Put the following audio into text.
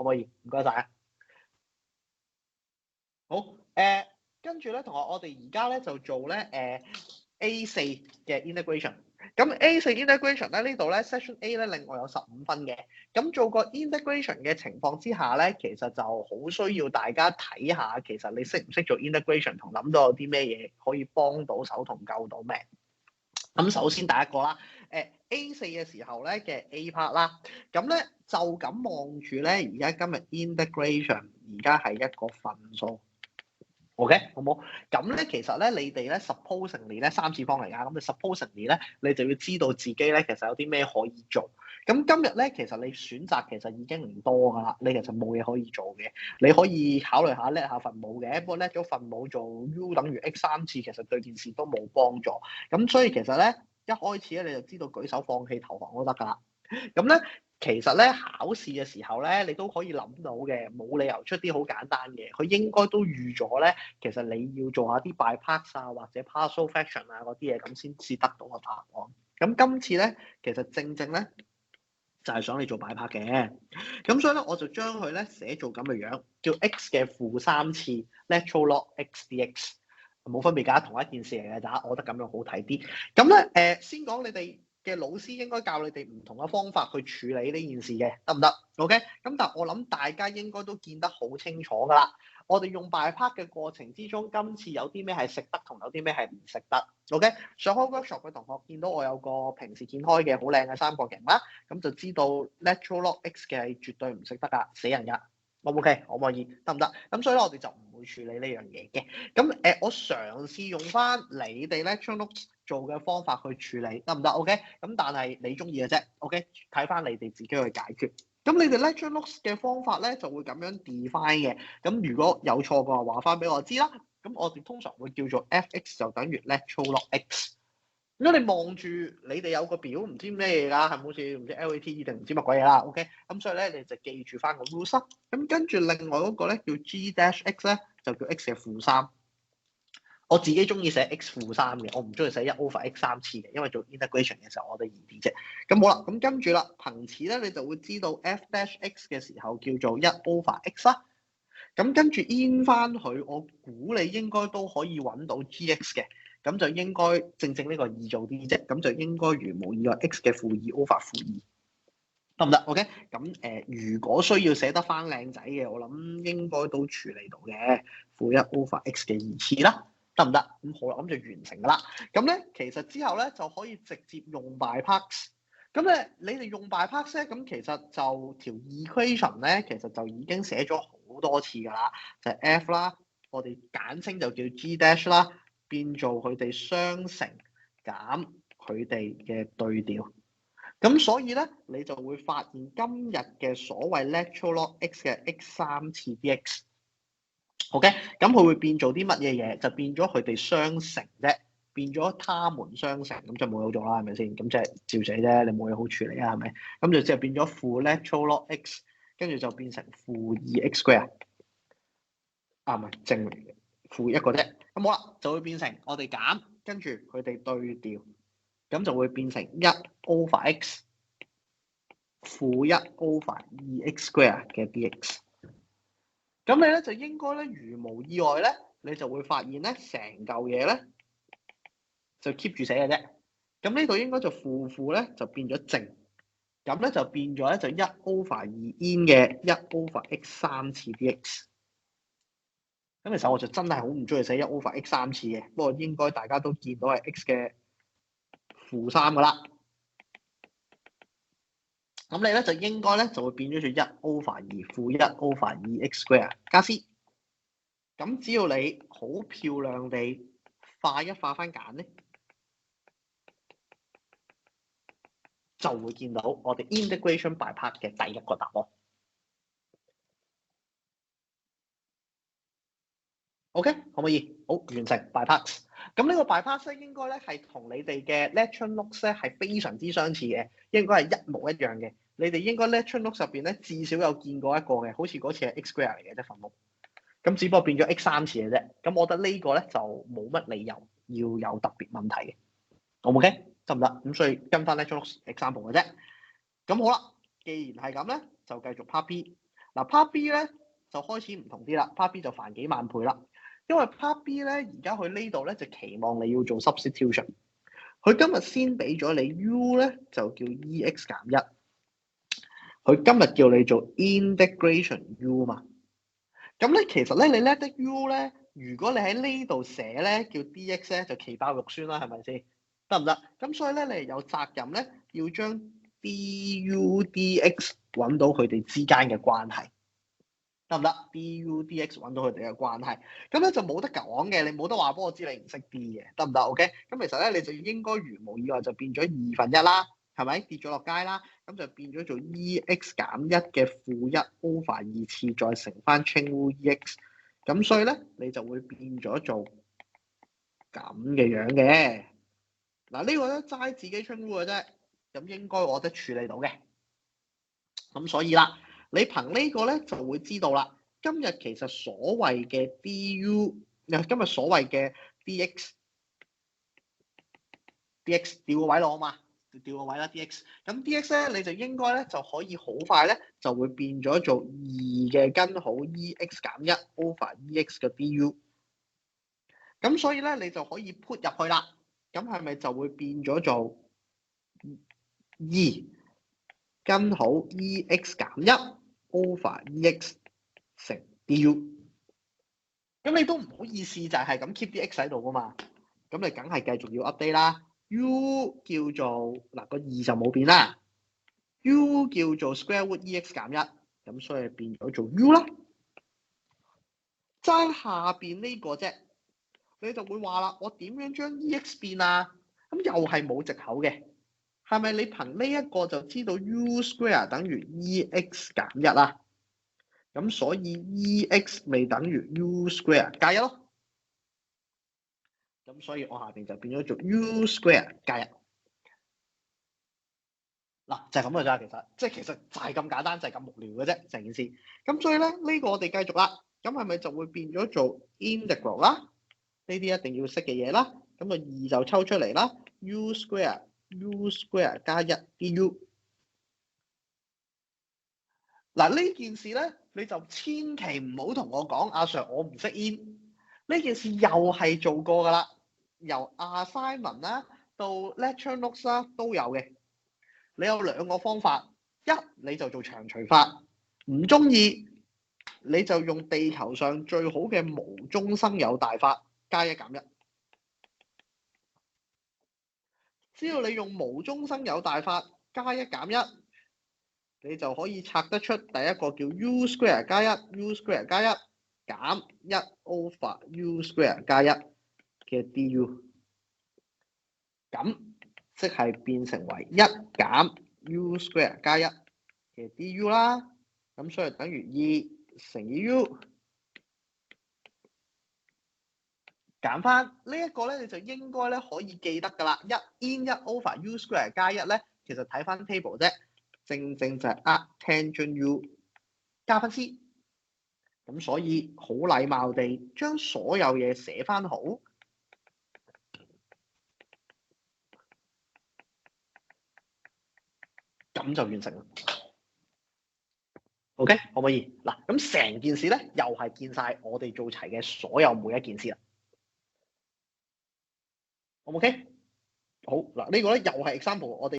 可唔可以？唔該晒啊。好，跟住咧，同學，我哋而家咧就做咧A4嘅 integration。咁 A4 integration 咧呢度咧 section A 咧另外有15分嘅。咁做個 integration 嘅情況之下咧，其實就好需要大家睇下，其實你識唔識做 integration 同諗到有啲咩嘢可以幫到手同救到命。咁首先第一個啦，A4 嘅時候咧嘅 A part 啦，咁咧就咁望住咧，而家今日 integration 而家係一個分數。OK，好冇？咁咧，其實咧，你哋咧 supposingly 咧3次方嚟㗎，咁你 supposingly 咧，你就要知道自己咧其實有啲咩可以做。咁今日咧，其實你選擇其實已經唔多㗎啦，你其實冇嘢可以做嘅。你可以考慮下叻下分母嘅，不過叻咗分母做 U 等於 X 3次，其實對件事都冇幫助。咁所以其實咧，一開始咧你就知道舉手放棄投降都得㗎啦。咁咧。其實咧考試嘅時候咧，你都可以諗到嘅，冇理由出啲好簡單嘅，佢應該都預咗咧。其實你要做下啲 by parts 啊，或者 partial fraction 啊嗰啲嘢，咁先至得到個答案。咁今次咧，其實正正咧就係想你做 by part 嘅。咁所以咧，我就將佢咧寫做咁嘅樣，叫 x 嘅負3次 natural log x dx， 冇分別㗎，同一件事嚟嘅咋，我覺得咁樣好睇啲。咁咧先講你哋嘅老師應該教你哋唔同嘅方法去處理呢件事嘅，得唔得 ？OK，咁但係我諗大家應該都見得好清楚㗎啦。我哋用 by part 嘅過程之中，今次有啲咩係食得同有啲咩係唔食得。OK，上開 workshop 嘅同學見到我有個平時見開嘅好靚嘅三角形啦，咁就知道 natural log x 嘅係絕對唔食得㗎，死人㗎。O 唔 OK？可唔可以？得唔得？咁所以咧，我哋就唔會處理呢樣嘢嘅。咁我嘗試用翻你哋 lecture notes 做嘅方法去處理，得唔得 ？OK？咁但係你中意嘅啫。OK？睇翻你哋自己去解決。咁你哋 lecture notes 嘅方法咧就會咁樣 define 嘅。咁如果有錯嘅話，話翻俾我知啦。咁我哋通常會叫做 f(x) 就等於 natural log x。如果你望住你哋有個表唔知咩嘢㗎，係咪好似唔知 LATE 定唔知乜鬼嘢啦？OK，咁所以咧你就記住翻個 rules 啦。咁跟住另外嗰個咧叫 G-X 咧，就叫 x 嘅負3。我自己中意寫 x 負3嘅，我唔中意寫1 over x 3次嘅，因為做 integration 嘅時候我覺得易啲啫。咁好啦，咁跟住啦，憑此咧你就會知道 f-x 嘅時候叫做1 over x 啦。咁跟住 in 翻佢，我估你應該都可以揾到 Gx 嘅。咁就應該正呢個易做啲啫，咁就應該如無意外 x 嘅負2 over 負2，得唔得 ？OK，咁如果需要寫得翻靚仔嘅，我諗應該都處理到嘅，負1 over x 嘅2次啦，得唔得？咁好啦，咁就完成㗎啦。咁咧其實之後咧就可以直接用 by parts。咁咧你哋用 by parts 咧，咁其實就條 equation 咧，其實就已經寫咗好多次㗎啦，就係 f 啦，我哋簡稱就叫 G dash 啦。變做佢哋相乘減佢哋嘅對調，咁所以咧你就會發現今日嘅所謂 natural log x 嘅 x 3次 dx，OK，咁佢會變做啲乜嘢嘢？就變咗佢哋相乘啫，變咗他們相乘，咁就冇嘢做啦，係咪先？咁即係照寫啫，你冇嘢好處理啊，係咪？咁就即係變咗負 natural log x，跟住就變成負2x square，唔係正負一個啫。咁好啦，就會變成我哋減，跟住佢哋對調，咁就會變成1 over x 負1 over 2x square 嘅 dx。咁你咧就應該咧如無意外咧，你就會發現咧成嚿嘢咧就 keep 住寫嘅啫。咁呢度應該就負咧就變咗正，咁咧就變咗咧就1 over 2 in 嘅1 over x 3次 dx。咁其實我就真係好唔中意寫1 over x 3次嘅，不過應該大家都見到係 x 嘅負3㗎啦。咁你咧就應該咧就會變咗做1 over 2負1 over 2x square 加 c。咁只要你好漂亮地化一化翻簡咧，就會見到我哋 integration by part 嘅第一個答案。OK，可唔可以？好，完成 by parts。咁呢個 by parts 咧，應該咧係同你哋嘅 lecture notes 咧係非常之相似嘅，應該係一模一樣嘅。你哋應該 lecture notes 入邊咧至少有見過一個嘅，好似嗰次係 x square 嚟嘅啫，分目。咁只不過變咗 x 3次嘅啫。咁我覺得呢個咧就冇乜理由要有特別問題嘅。OK，得唔得？咁所以跟翻 lecture notes example 嘅啫。咁好啦，既然係咁咧，就繼續 part B。嗱 Part B 咧就開始唔同啲啦 ，Part B 就煩幾萬倍啦。因為 Part B 咧而家佢呢度咧就期望你要做 substitution。佢今日先俾咗你 U 咧就叫 EX 減1，佢今日叫你做 integration U 嘛。咁咧其實咧你叻得 U 咧，如果你喺呢度寫咧叫 DX 咧就奇爆肉酸啦，係咪先？得唔得？咁所以咧你係有責任咧要將 DU DX 揾到佢哋之間嘅關係。得唔得 ？DU DX 揾到佢哋嘅關係，咁咧就冇得講嘅，你冇得話俾我知你唔識 D 嘅，得唔得 ？OK，咁其實咧你就應該如無意外就變咗1/2啦，係咪跌咗落街啦？咁就變咗做 EX 減1嘅負1 over 2次再乘翻 chain rule EX， 咁所以咧你就會變咗做咁嘅樣嘅。嗱呢個咧齋自己 chain rule 嘅啫，咁應該我得處理到嘅。咁所以啦。你憑呢個咧就會知道啦。今日其實所謂嘅 DU，今日所謂嘅 DX 調個位攞嘛，調個位啦 DX。咁 DX 咧你就應該咧就可以好快咧就會變咗做2嘅根號 EX 減1 over EX 嘅 DU。咁所以咧你就可以 put 入去啦。咁係咪就會變咗做2根號 EX 減1 over EX 乘 DU， 咁你都唔好意思就係咁 keep 啲 x 喺度噶嘛，咁你梗係繼續要 update 啦。U 叫做嗱個2就冇變啦 ，U 叫做 square root EX 減1，咁所以變咗做 U 啦。爭下邊呢個啫，你就會話啦，我點樣將 EX 變啊？咁又係冇藉口嘅，係咪你憑呢一個就知道 U square 等於 EX 減1啦？咁所以 EX 咪等於 U square 加1咯。咁所以我下邊就變咗做 U square 加1。嗱就係咁嘅咋，其實就係咁簡單，就係咁無聊嘅啫成件事。咁所以咧呢個我哋繼續啦。咁係咪就會變咗做 integral 啦？呢啲一定要識嘅嘢啦。咁個2就抽出嚟啦。U square 加1 du。嗱呢件事咧，你就千祈唔好同我講阿 Sir 我唔識 in。呢件事又係做過噶啦，由 assignment 啦到 lecture notes 啦都有嘅。你有2個方法，一你就做長除法，唔中意你就用地球上最好嘅無中生有大法加1減1。只要你用無中生有大法加1減1，你就可以拆得出第一個叫 U square 加1 U square 加1減1 over U square 加1嘅 du， 咁即係變成為1減 U square 加1嘅 du 啦。咁所以等於2乘以 U 減翻呢一個咧，你就應該咧可以記得㗎啦。1 over U square 加1咧，其實睇翻 table 啫，正正就係arctangent U 加分 C。咁所以好禮貌地將所有嘢寫翻好，咁就完成啦。OK，可唔可以？嗱，咁成件事咧又係見晒我哋做齊嘅所有每一件事啦。OK，好嗱，呢個咧又係 example，我哋。